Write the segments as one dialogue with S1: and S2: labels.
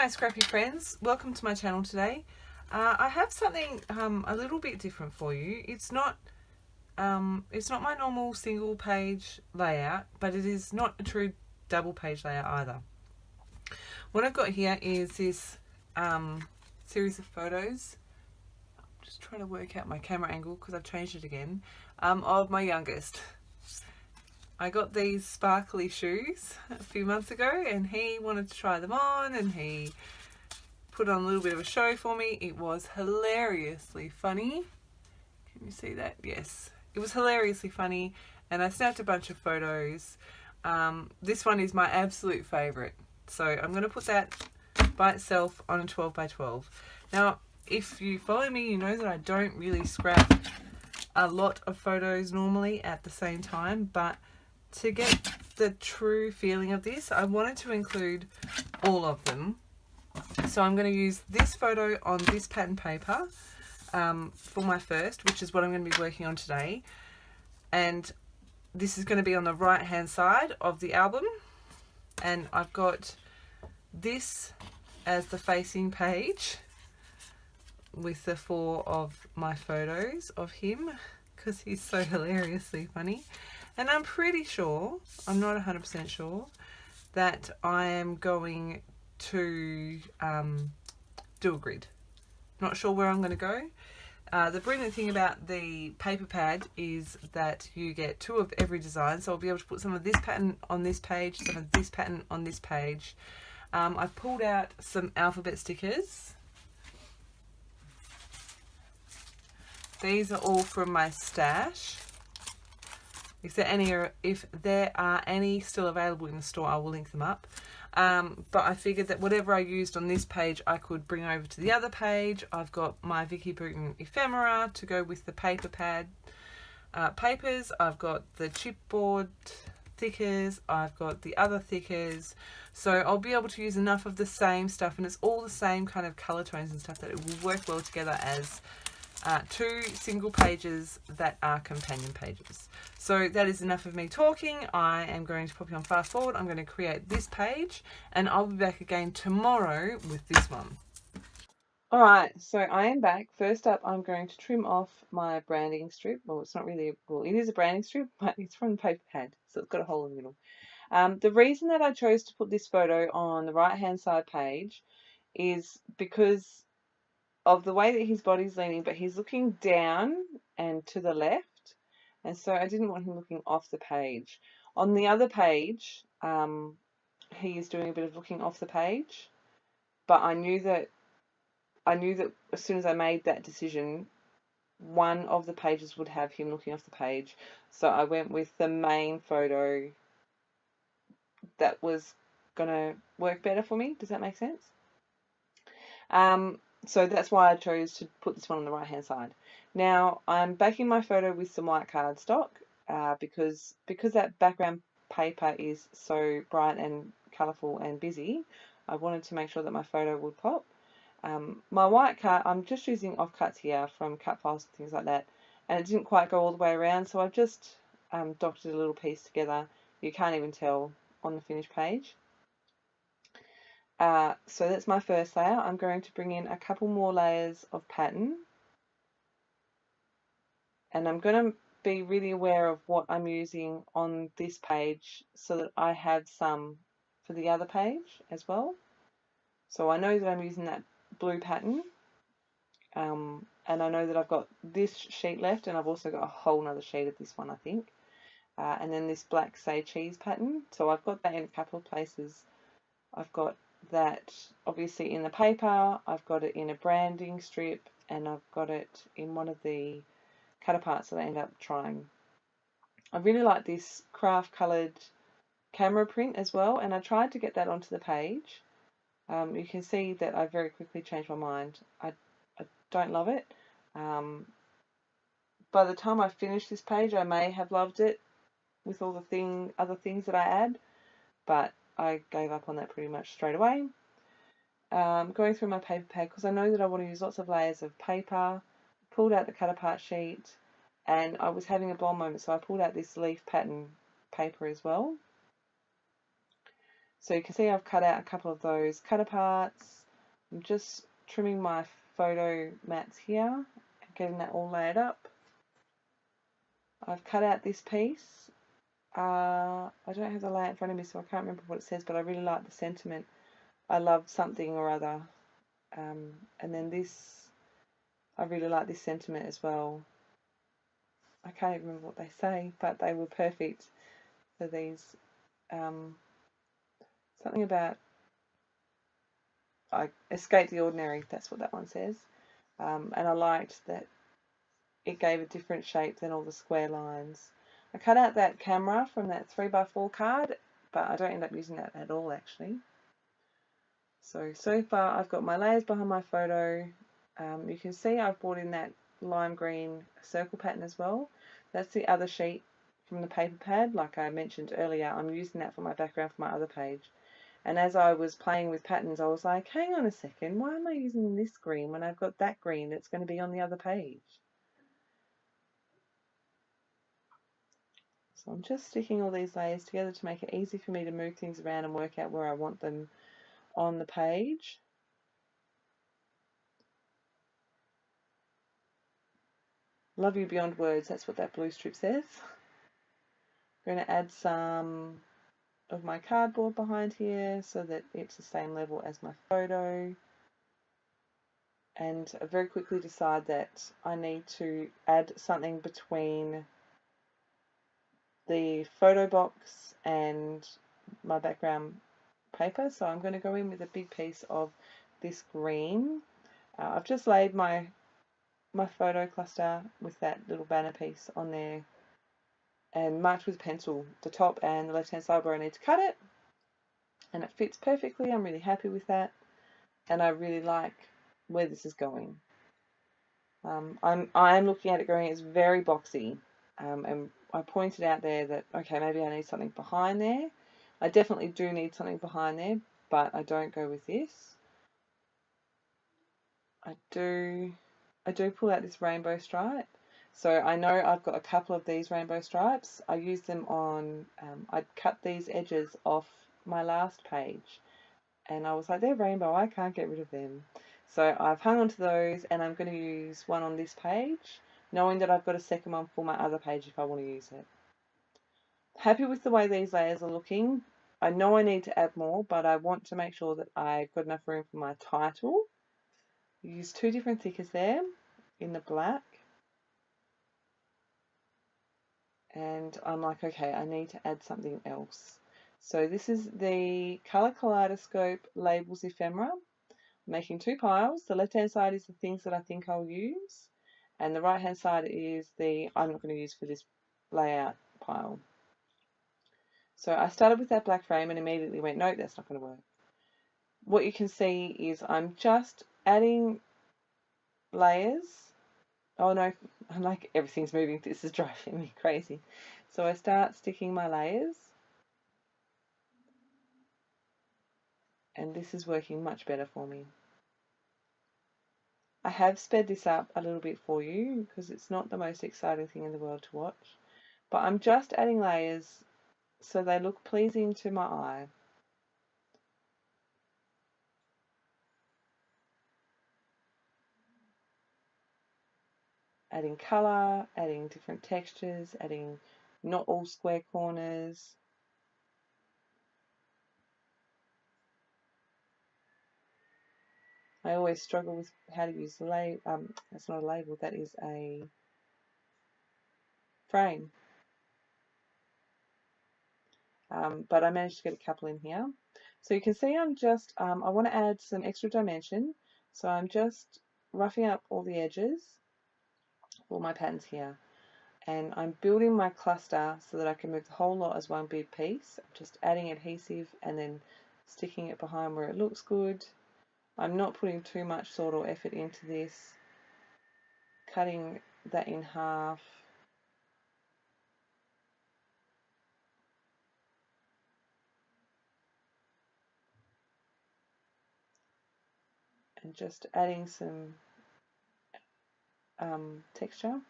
S1: my scrappy friends, welcome to my channel today. I have something a little bit different for you. It's not my normal single page layout, but it is not a true double page layout either. What I've got here is this series of photos. I'm just trying to work out my camera angle because I've changed it again, of my youngest. I got these sparkly shoes a few months ago and he wanted to try them on and he put on a little bit of a show for me. It was hilariously funny. Can you see that? Yes. It was hilariously funny and I snapped a bunch of photos. This one is my absolute favourite. So I'm going to put that by itself on a 12 by 12. Now, if you follow me, you know that I don't really scrap a lot of photos normally at the same time, but to get the true feeling of this, I wanted to include all of them. So I'm going to use this photo on this pattern paper for my first, which is what I'm going to be working on today. And this is going to be on the right hand side of the album. And I've got this as the facing page with the 4 of my photos of him because he's so hilariously funny. And I'm pretty sure, I'm not 100% sure, that I am going to do a grid. Not sure where I'm going to go. The brilliant thing about the paper pad is that you get 2 of every design. So I'll be able to put some of this pattern on this page, some of this pattern on this page. I've pulled out some alphabet stickers. These are all from my stash. If there are any still available in the store, I will link them up. But I figured that whatever I used on this page, I could bring over to the other page. I've got my Vicki Boutin ephemera to go with the paper pad papers. I've got the chipboard thickers. I've got the other thickers. So I'll be able to use enough of the same stuff, and it's all the same kind of color tones and stuff that it will work well together as 2 single pages that are companion pages. So that is enough of me talking. I am going to pop you on fast forward. I'm going to create this page and I'll be back again tomorrow with this one. Alright, so I am back. First up, I'm going to trim off my branding strip. Well, it's not really, well, it is a branding strip, but it's from the paper pad, so it's got a hole in the middle. The reason that I chose to put this photo on the right hand side page is because of the way that his body's leaning, but he's looking down and to the left, and so I didn't want him looking off the page. On the other page, he is doing a bit of looking off the page, but I knew that as soon as I made that decision, one of the pages would have him looking off the page, so I went with the main photo that was gonna work better for me. Does that make sense? So that's why I chose to put this one on the right hand side. Now I'm backing my photo with some white cardstock because that background paper is so bright and colourful and busy. I wanted to make sure that my photo would pop. My white card, I'm just using offcuts here from cut files and things like that, and it didn't quite go all the way around, so I've just dotted a little piece together. You can't even tell on the finished page. So that's my first layer. I'm going to bring in a couple more layers of pattern, and I'm going to be really aware of what I'm using on this page so that I have some for the other page as well. So I know that I'm using that blue pattern, and I know that I've got this sheet left, and I've also got a whole nother sheet of this one, I think, and then this black say cheese pattern. So I've got that in a couple of places. I've got that obviously in the paper, I've got it in a branding strip, and I've got it in one of the cut aparts that I end up trying. I really like this craft coloured camera print as well, and I tried to get that onto the page. You can see that I very quickly changed my mind. I don't love it. By the time I finish this page, I may have loved it with all the other things that I add, but I gave up on that pretty much straight away. Going through my paper pad because I know that I want to use lots of layers of paper. Pulled out the cut apart sheet, and I was having a blonde moment, so I pulled out this leaf pattern paper as well. So you can see I've cut out a couple of those cut aparts. I'm just trimming my photo mats here, getting that all layered up. I've cut out this piece. I don't have the layout in front of me, so I can't remember what it says, but I really like the sentiment. I love something or other. And then this, I really like this sentiment as well. I can't even remember what they say, but they were perfect for these. Something about I escape the ordinary, that's what that one says. And I liked that it gave a different shape than all the square lines. I cut out that camera from that 3x4 card, but I don't end up using that at all actually. So far I've got my layers behind my photo. You can see I've brought in that lime green circle pattern as well. That's the other sheet from the paper pad. Like I mentioned earlier, I'm using that for my background for my other page. And as I was playing with patterns, I was like, hang on a second, why am I using this green when I've got that green that's going to be on the other page? So I'm just sticking all these layers together to make it easy for me to move things around and work out where I want them on the page. Love you beyond words, that's what that blue strip says. I'm going to add some of my cardboard behind here so that it's the same level as my photo. And I very quickly decide that I need to add something between the photo box and my background paper, so I'm going to go in with a big piece of this green. I've just laid my photo cluster with that little banner piece on there and marked with pencil the top and the left hand side where I need to cut it, and it fits perfectly. I'm really happy with that, and I really like where this is going. I am looking at it going, it's very boxy, and I pointed out there that okay, maybe I need something behind there. I definitely do need something behind there, but I don't go with this. I do pull out this rainbow stripe. So I know I've got a couple of these rainbow stripes. I use them on, I cut these edges off my last page and I was like, they're rainbow, I can't get rid of them. So I've hung on to those and I'm going to use one on this page, knowing that I've got a second one for my other page if I want to use it. Happy with the way these layers are looking. I know I need to add more, but I want to make sure that I've got enough room for my title. Use two different thickers there in the black. And I'm like, okay, I need to add something else. So this is the Color Kaleidoscope Labels Ephemera. I'm making two piles. The left hand side is the things that I think I'll use, and the right hand side is the I'm not going to use for this layout pile. So I started with that black frame and immediately went, no, that's not going to work. What you can see is I'm just adding layers. Oh no, I'm like, everything's moving. This is driving me crazy. So I start sticking my layers, and this is working much better for me. I have sped this up a little bit for you because it's not the most exciting thing in the world to watch, but I'm just adding layers so they look pleasing to my eye. Adding colour, adding different textures, adding not all square corners. I always struggle with how to use the label. That's not a label, that is a frame. But I managed to get a couple in here. So you can see I'm just, I want to add some extra dimension. So I'm just roughing up all the edges, all my patterns here. And I'm building my cluster so that I can move the whole lot as one big piece. I'm just adding adhesive and then sticking it behind where it looks good. I'm not putting too much thought or effort into this. Cutting that in half. And just adding some texture.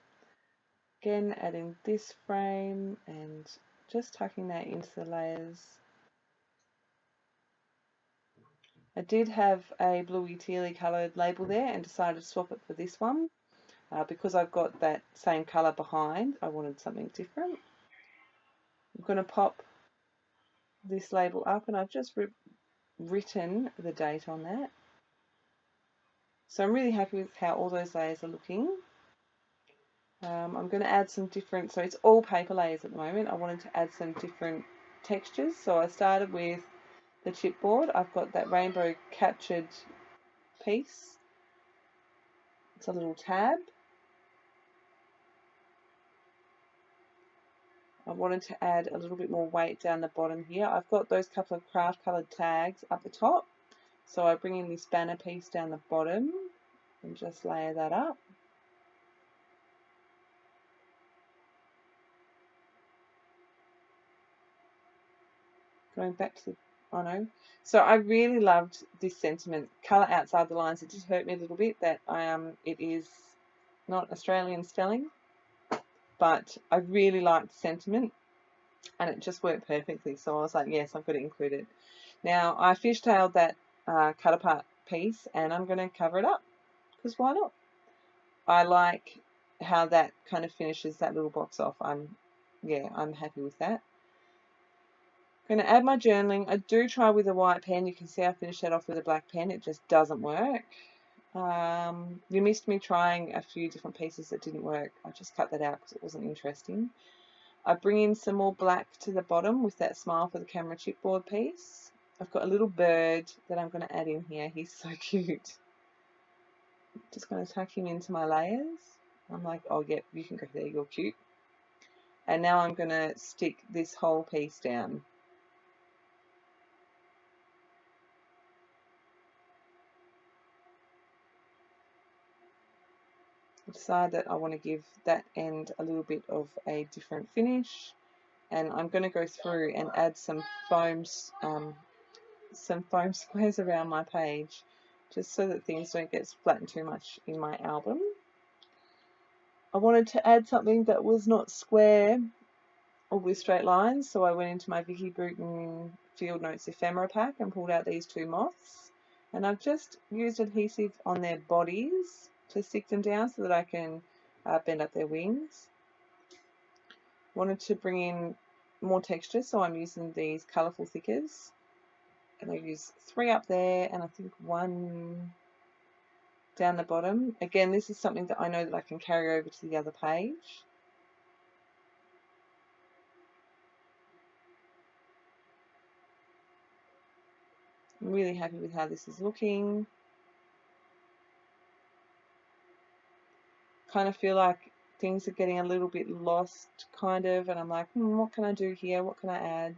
S1: Again, adding this frame and just tucking that into the layers. I did have a bluey tealy coloured label there and decided to swap it for this one. Because I've got that same colour behind, I wanted something different. I'm going to pop this label up, and I've just written the date on that. So I'm really happy with how all those layers are looking. I'm going to add some different, so it's all paper layers at the moment. I wanted to add some different textures. So I started with the chipboard. I've got that rainbow captured piece. It's a little tab. I wanted to add a little bit more weight down the bottom here. I've got those couple of craft coloured tags up the top. So I bring in this banner piece down the bottom and just layer that up. Going back to the, oh no. So I really loved this sentiment, colour outside the lines. It just hurt me a little bit that it is not Australian spelling, but I really liked the sentiment and it just worked perfectly. So I was like, yes, I've got to include it. Now I fishtailed that cut apart piece and I'm going to cover it up because why not? I like how that kind of finishes that little box off. I'm happy with that. I'm going to add my journaling. I do try with a white pen. You can see I finished that off with a black pen. It just doesn't work. You missed me trying a few different pieces that didn't work. I just cut that out because it wasn't interesting. I bring in some more black to the bottom with that Smile for the Camera chipboard piece. I've got a little bird that I'm going to add in here. He's so cute. Just going to tuck him into my layers. I'm like, oh yeah, you can go there, you're cute. And now I'm going to stick this whole piece down. I decide that I want to give that end a little bit of a different finish, and I'm going to go through and add some foam squares around my page, just so that things don't get flattened too much in my album. I wanted to add something that was not square or with straight lines, so I went into my Vicki Boutin Field Notes ephemera pack and pulled out these two moths, and I've just used adhesive on their bodies to stick them down so that I can bend up their wings. Wanted to bring in more texture, so I'm using these colourful thickers, and I use 3 up there and I think 1 down the bottom. Again, this is something that I know that I can carry over to the other page. I'm really happy with how this is looking. Kind of feel like things are getting a little bit lost, kind of, and I'm like, what can I do here? What can I add?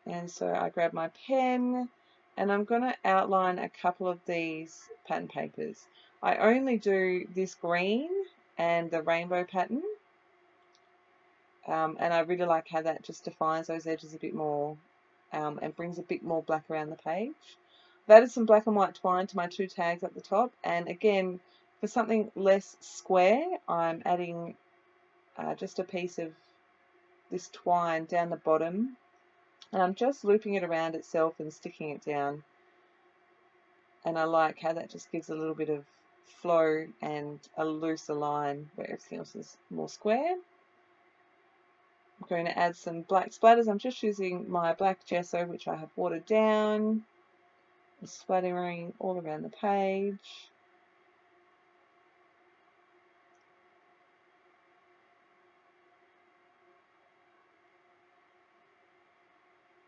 S1: And so I grab my pen and I'm going to outline a couple of these pattern papers. I only do this green and the rainbow pattern, and I really like how that just defines those edges a bit more and brings a bit more black around the page. I've added some black and white twine to my 2 tags at the top, and again, for something less square, I'm adding just a piece of this twine down the bottom, and I'm just looping it around itself and sticking it down. And I like how that just gives a little bit of flow and a looser line where everything else is more square. I'm going to add some black splatters. I'm just using my black gesso, which I have watered down, and splattering all around the page.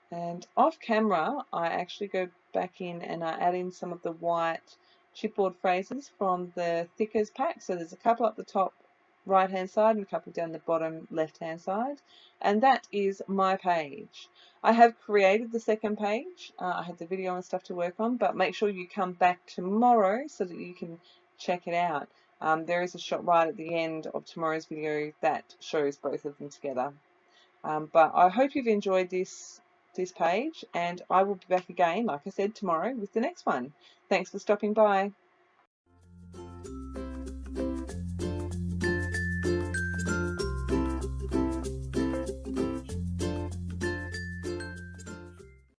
S1: And off camera, I actually go back in and I add in some of the white chipboard phrases from the Thickers pack. So there's a couple up the top right hand side and a couple down the bottom left hand side, and that is my page. I have created the second page. I had the video and stuff to work on, but make sure you come back tomorrow so that you can check it out. There is a shot right at the end of tomorrow's video that shows both of them together. But I hope you've enjoyed this page, and I will be back again, like I said, tomorrow with the next one. Thanks for stopping by.